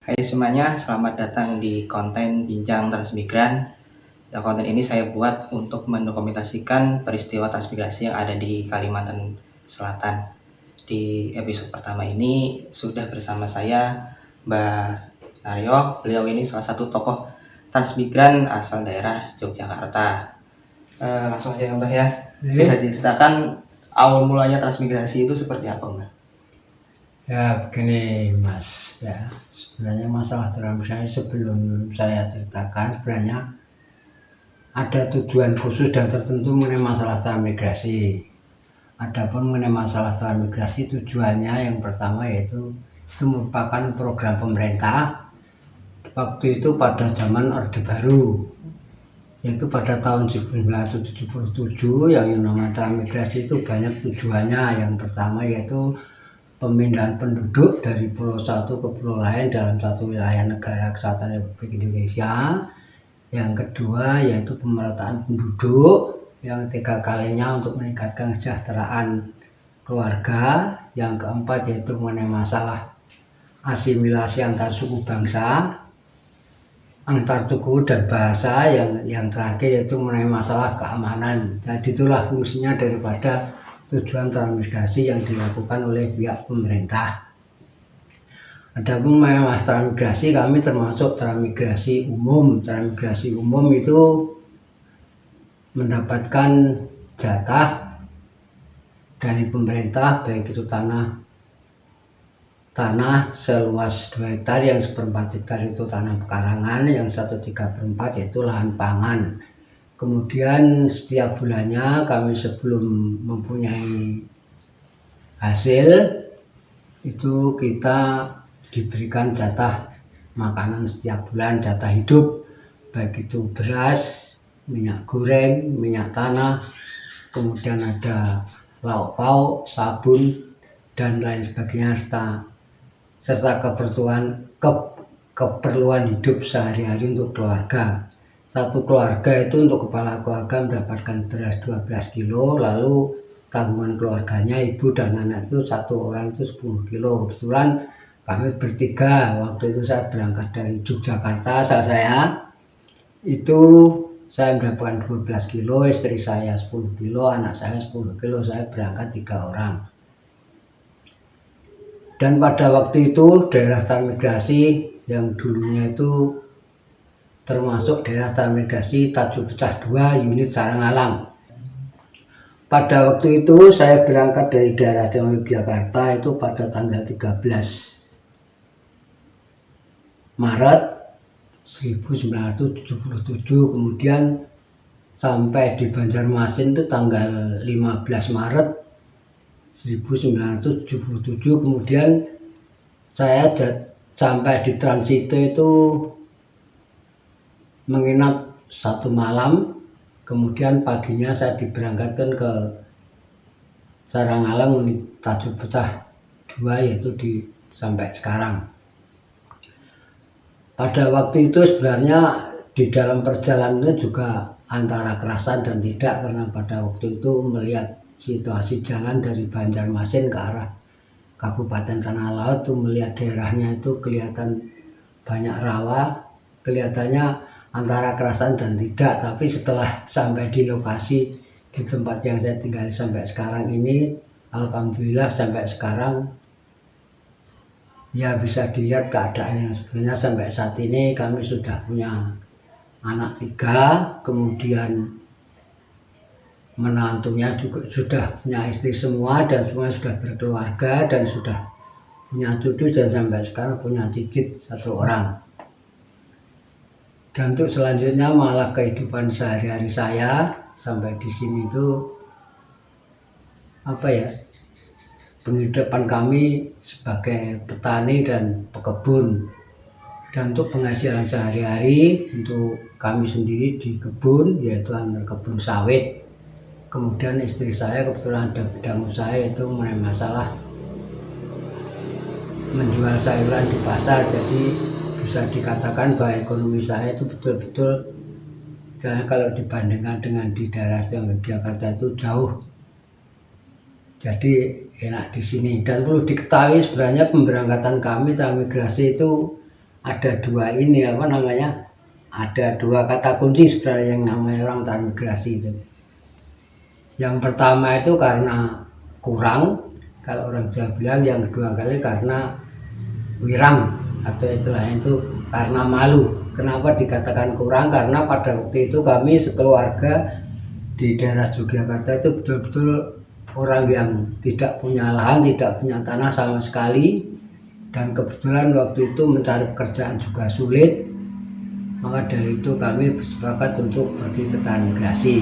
Hai semuanya, selamat datang di konten Bincang Transmigran. Ya, konten ini saya buat untuk mendokumentasikan peristiwa transmigrasi yang ada di Kalimantan Selatan. Di episode pertama ini sudah bersama saya Mbak Naryo. Beliau ini salah satu tokoh transmigran asal daerah Yogyakarta. Langsung aja Mbak ya. Bisa diceritakan awal mulanya transmigrasi itu seperti apa Mbak? Ya begini Mas, ya sebenarnya masalah transmigrasi sebelum saya ceritakan sebenarnya ada tujuan khusus dan tertentu mengenai masalah transmigrasi. Adapun mengenai masalah transmigrasi tujuannya yang pertama yaitu itu merupakan program pemerintah waktu itu pada zaman Orde Baru, yaitu pada tahun 1977 yang namanya transmigrasi itu banyak tujuannya. Yang pertama yaitu pemindahan penduduk dari pulau satu ke pulau lain dalam satu wilayah negara kesatuan Republik Indonesia. Yang kedua yaitu pemerataan penduduk. Yang ketiga kalinya untuk meningkatkan kesejahteraan keluarga. Yang keempat yaitu mengenai masalah asimilasi antar suku bangsa, antar suku dan bahasa. Yang terakhir yaitu mengenai masalah keamanan. Jadi itulah fungsinya daripada tujuan transmigrasi yang dilakukan oleh pihak pemerintah. Adapun masalah transmigrasi, kami termasuk transmigrasi umum. Transmigrasi umum itu mendapatkan jatah dari pemerintah, baik itu tanah seluas 2 hektar, yang 1/4 hektar itu tanah pekarangan, yang 1/3/4 yaitu lahan pangan. Kemudian setiap bulannya kami sebelum mempunyai hasil itu kita diberikan jatah makanan setiap bulan, jatah hidup, baik itu beras, minyak goreng, minyak tanah, kemudian ada lauk pauk, sabun dan lain sebagainya, serta keperluan hidup sehari-hari untuk keluarga. Satu keluarga itu untuk kepala keluarga mendapatkan beras 12 kilo, lalu tanggungan keluarganya ibu dan anak itu satu orang itu 10 kilo. Kebetulan kami bertiga, waktu itu saya berangkat dari Yogyakarta, saya itu saya mendapatkan 12 kilo, istri saya 10 kilo, anak saya 10 kilo, saya berangkat 3 orang. Dan pada waktu itu daerah transmigrasi yang dulunya itu termasuk daerah transmigrasi Tanjung Pecah 2 unit Sarangalang. Pada waktu itu saya berangkat dari daerah Yogyakarta itu pada tanggal 13 Maret 1977, kemudian sampai di Banjarmasin itu tanggal 15 Maret 1977, kemudian saya sampai di Transito itu menginap 1 malam, kemudian paginya saya diberangkatkan ke Sarangalang unit Tanjung Pecah 2, yaitu sampai sekarang. Pada waktu itu sebenarnya di dalam perjalanan itu juga antara kerasan dan tidak, karena pada waktu itu melihat situasi jalan dari Banjarmasin ke arah Kabupaten Tanah Laut itu, melihat daerahnya itu kelihatan banyak rawa, kelihatannya antara kerasan dan tidak. Tapi setelah sampai di lokasi di tempat yang saya tinggal sampai sekarang ini, alhamdulillah sampai sekarang ya bisa dilihat keadaan yang sebenarnya. Sampai saat ini kami sudah punya anak 3, kemudian menantunya juga sudah punya istri semua, dan semua sudah berkeluarga dan sudah punya cucu, dan sampai sekarang punya cicit 1 orang. Dan untuk selanjutnya malah kehidupan sehari-hari saya sampai di sini itu penghidupan kami sebagai petani dan pekebun. Dan untuk penghasilan sehari-hari untuk kami sendiri di kebun, yaitu kebun sawit. Kemudian istri saya kebetulan ada bidang usaha, yaitu mengenai masalah menjual sayuran di pasar. Jadi bisa dikatakan bahwa ekonomi saya itu betul-betul, kalau dibandingkan dengan di daerah Yogyakarta itu jauh. Jadi enak di sini. Dan perlu diketahui sebenarnya pemberangkatan kami transmigrasi itu ada dua ini apa namanya, ada dua kata kunci sebenarnya yang namanya orang transmigrasi itu. Yang pertama itu karena kurang, kalau orang Jawa bilang. Yang kedua kali karena wirang, atau istilahnya itu karena malu. Kenapa dikatakan kurang? Karena pada waktu itu kami sekeluarga di daerah Yogyakarta itu betul-betul orang yang tidak punya lahan, tidak punya tanah sama sekali, dan kebetulan waktu itu mencari pekerjaan juga sulit. Maka dari itu kami bersepakat untuk pergi ke transmigrasi.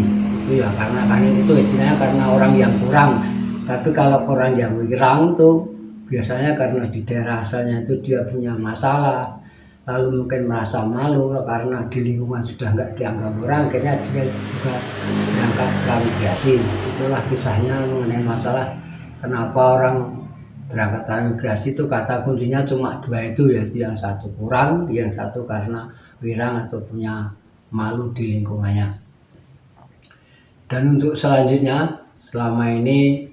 Itu ya karena kan itu istilahnya karena orang yang kurang. Tapi kalau orang yang wirang tuh biasanya karena di daerah asalnya itu dia punya masalah, lalu mungkin merasa malu karena di lingkungan sudah nggak dianggap orang, akhirnya dia juga berangkat transmigrasi. Itulah kisahnya mengenai masalah kenapa orang berangkat transmigrasi itu. Kata kuncinya cuma dua itu, yaitu yang satu kurang, yang satu karena wirang atau punya malu di lingkungannya. Dan untuk selanjutnya, selama ini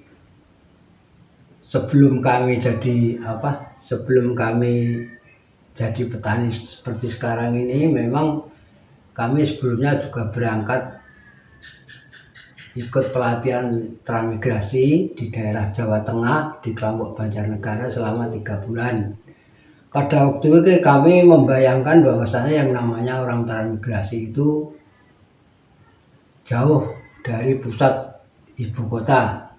sebelum kami jadi petani seperti sekarang ini, memang kami sebelumnya juga berangkat ikut pelatihan transmigrasi di daerah Jawa Tengah di kelompok Banjarnegara selama 3 bulan. Pada waktu itu kami membayangkan bahwasanya yang namanya orang transmigrasi itu jauh dari pusat ibu kota.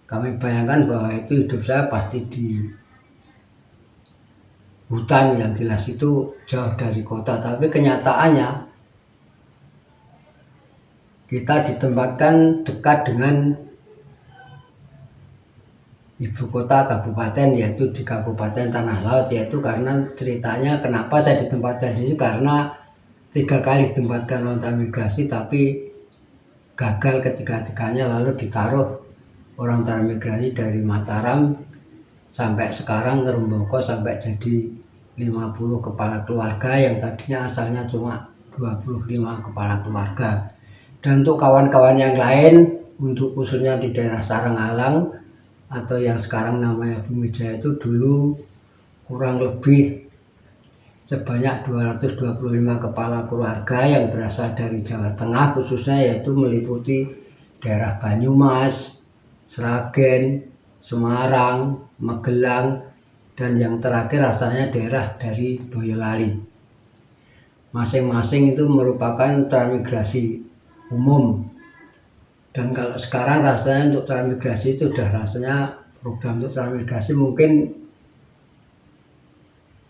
Kami bayangkan bahwa itu hidup saya pasti di hutan, yang jelas itu jauh dari kota. Tapi kenyataannya kita ditempatkan dekat dengan ibu kota kabupaten, yaitu di Kabupaten Tanah Laut. Yaitu karena ceritanya kenapa saya ditempatkan di sini, karena 3 kali ditempatkan orang transmigrasi tapi gagal ketiga-tiganya, lalu ditaruh orang transmigrasi dari Mataram sampai sekarang Ngerumboko, sampai jadi 50 kepala keluarga yang tadinya asalnya cuma 25 kepala keluarga. Dan untuk kawan-kawan yang lain, untuk khususnya di daerah Sarang-Alang atau yang sekarang namanya Bumi Jaya, itu dulu kurang lebih sebanyak 225 kepala keluarga yang berasal dari Jawa Tengah khususnya, yaitu meliputi daerah Banyumas, Sragen, Semarang, Magelang, dan yang terakhir asalnya daerah dari Boyolali. Masing-masing itu merupakan transmigrasi umum. Dan kalau sekarang rasanya untuk transmigrasi itu udah rasanya program untuk transmigrasi mungkin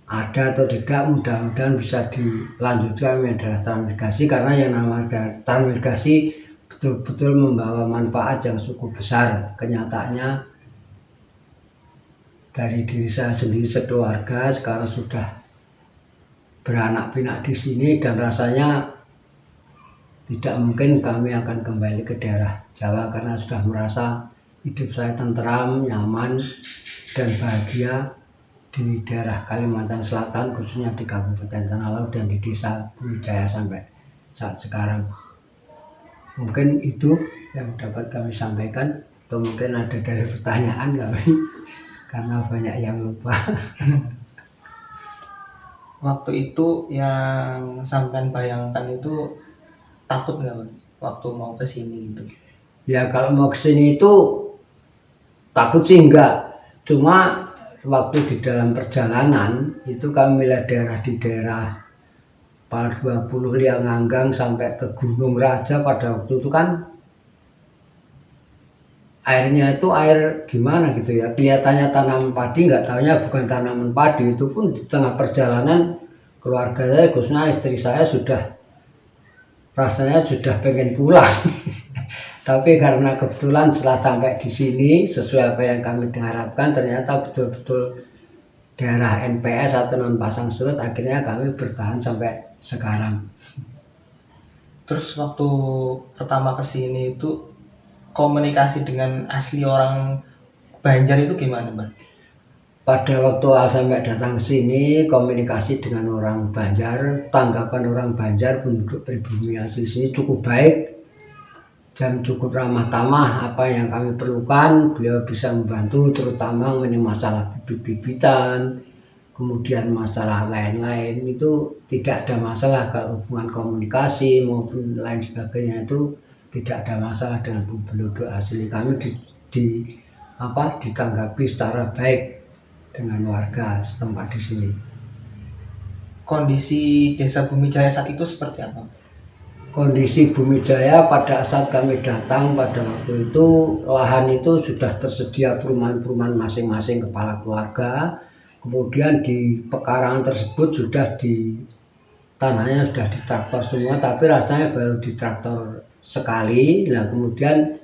ada atau tidak, mudah-mudahan bisa dilanjutkan adalah transmigrasi, karena yang namanya transmigrasi betul-betul membawa manfaat yang cukup besar. Kenyataannya dari diri saya sendiri sekeluarga sekarang sudah beranak pinak di sini, dan rasanya tidak mungkin kami akan kembali ke daerah Jawa karena sudah merasa hidup saya tentram, nyaman, dan bahagia di daerah Kalimantan Selatan, khususnya di Kabupaten Tanah Laut dan di Desa Bumi Jaya sampai saat sekarang. Mungkin itu yang dapat kami sampaikan, atau mungkin ada dari pertanyaan kami karena banyak yang lupa. Waktu itu yang sampean bayangkan itu takut nggak, Bang, waktu mau ke sini gitu? Ya kalau mau ke sini itu takut sih enggak, cuma waktu di dalam perjalanan itu kami melihat daerah di daerah Pal 20 Lianganggang sampai ke Gunung Raja. Pada waktu itu kan airnya itu air gimana gitu ya, kelihatannya tanaman padi, nggak taunya bukan tanaman padi. Itu pun di tengah perjalanan keluarga saya, khususnya istri saya, rasanya sudah pengen pulang. Tapi karena kebetulan setelah sampai di sini sesuai apa yang kami harapkan, ternyata betul-betul daerah NPS atau non pasang surut, akhirnya kami bertahan sampai sekarang. Terus waktu pertama ke sini itu komunikasi dengan asli orang Banjar itu gimana, Bang? Pada waktu sampai datang ke sini, komunikasi dengan orang Banjar, tanggapan orang Banjar penduduk pribumi asli sini cukup baik dan cukup ramah tamah. Apa yang kami perlukan beliau bisa membantu, terutama mengenai masalah bibit-bibitan, kemudian masalah lain-lain itu tidak ada masalah. Kalau hubungan komunikasi maupun lain sebagainya itu tidak ada masalah dengan penduduk asli. Kami ditanggapi secara baik dengan warga setempat di sini. Kondisi Desa Bumijaya saat itu seperti apa? Kondisi Bumijaya pada saat kami datang pada waktu itu, lahan itu sudah tersedia perumahan-perumahan masing-masing kepala keluarga. Kemudian di pekarangan tersebut tanahnya sudah ditraktor semua, tapi rasanya baru ditraktor sekali. Nah, kemudian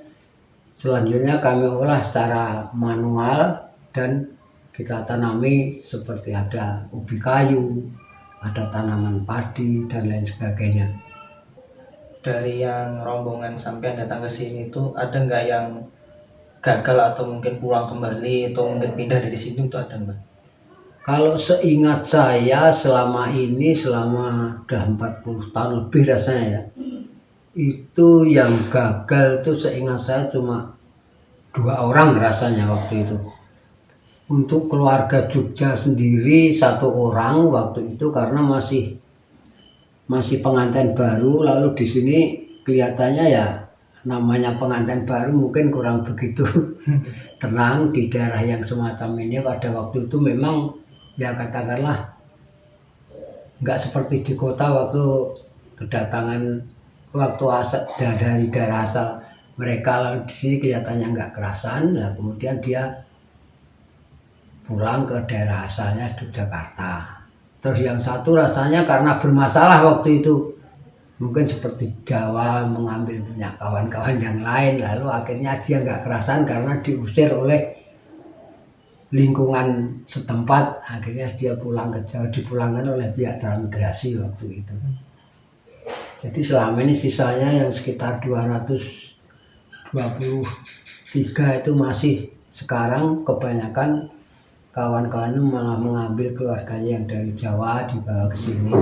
selanjutnya kami olah secara manual dan kita tanami seperti ada ubi kayu, ada tanaman padi dan lain sebagainya. Dari yang rombongan sampai datang ke sini itu ada nggak yang gagal atau mungkin pulang kembali atau mungkin pindah dari sini, itu ada nggak? Kalau seingat saya selama udah 40 tahun lebih rasanya ya, itu yang gagal itu seingat saya cuma 2 orang rasanya waktu itu. Untuk keluarga Jogja sendiri 1 orang waktu itu karena masih pengantin baru, lalu di sini kelihatannya ya namanya pengantin baru mungkin kurang begitu tenang di daerah yang semacam ini. Pada waktu itu memang ya katakanlah nggak seperti di kota waktu kedatangan dari daerah asal mereka, lalu di sini kelihatannya nggak kerasan. Nah, kemudian dia pulang ke daerah asalnya di Jakarta. Terus yang satu rasanya karena bermasalah waktu itu, mungkin seperti Jawa mengambil punya kawan-kawan yang lain, lalu akhirnya dia nggak kerasan karena diusir oleh lingkungan setempat. Akhirnya dia pulang ke Jawa, dipulangkan oleh pihak transmigrasi waktu itu. Jadi selama ini sisanya yang sekitar 223 itu masih sekarang kebanyakan kawan-kawan malah mengambil keluarganya yang dari Jawa dibawa ke sini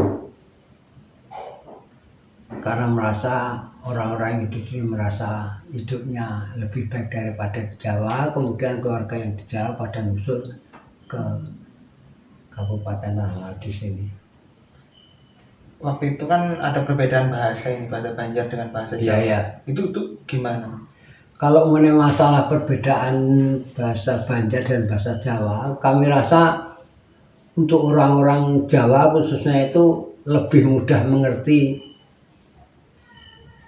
karena merasa orang-orang yang di sini merasa hidupnya lebih baik daripada di Jawa. Kemudian keluarga yang di Jawa pada nyusul ke Kabupaten Tanah di sini. Waktu itu kan ada perbedaan bahasa ini, bahasa Banjar dengan bahasa Jawa. Iya. Itu gimana? Kalau mengenai masalah perbedaan bahasa Banjar dan bahasa Jawa, kami rasa untuk orang-orang Jawa khususnya itu lebih mudah mengerti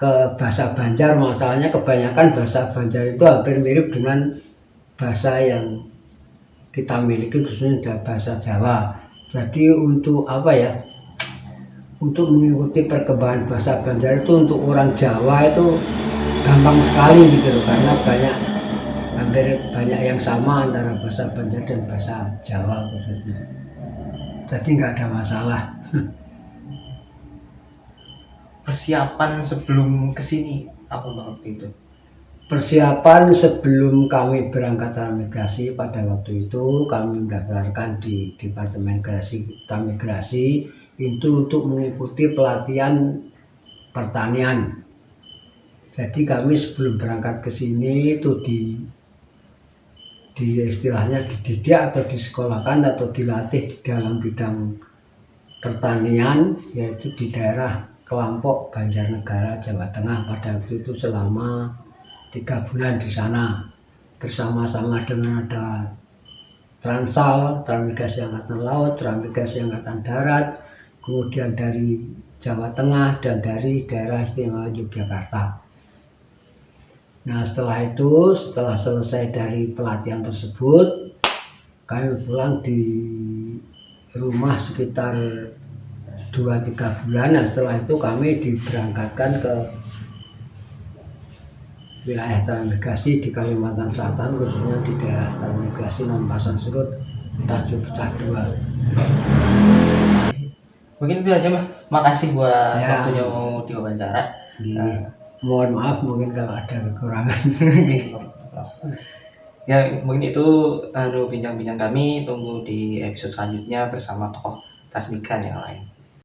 ke bahasa Banjar. Masalahnya kebanyakan bahasa Banjar itu hampir mirip dengan bahasa yang kita miliki khususnya bahasa Jawa. Jadi untuk untuk mengikuti perkembangan bahasa Banjar itu untuk orang Jawa itu gampang sekali gitu loh, karena hampir banyak yang sama antara bahasa Banjar dan bahasa Jawa khususnya. Jadi nggak ada masalah. Persiapan sebelum kesini apa waktu itu? Persiapan sebelum kami berangkat transmigrasi pada waktu itu kami mendaftarkan di Departemen Transmigrasi itu untuk mengikuti pelatihan pertanian. Jadi kami sebelum berangkat ke sini itu di istilahnya dididik atau disekolahkan atau dilatih di dalam bidang pertanian, yaitu di daerah Kelampok, Banjarnegara, Jawa Tengah. Pada waktu itu selama 3 bulan di sana bersama-sama dengan ada Transal, Transmigrasi Angkatan Laut, Transmigrasi Angkatan Darat, kemudian dari Jawa Tengah dan dari daerah istimewa Yogyakarta. Nah, setelah selesai dari pelatihan tersebut, kami pulang di rumah sekitar 2-3 bulan. Nah, setelah itu kami diberangkatkan ke wilayah transmigrasi di Kalimantan Selatan, khususnya di daerah transmigrasi Nompasan Surut, Tanjung Pecah 2. Mungkin itu aja, Mbak. Makasih buat waktunya mau diwawancara. Mohon maaf mungkin kalau ada kekurangan. Ya, mungkin itu bincang-bincang kami. Tunggu di episode selanjutnya bersama tokoh transmigran yang lain.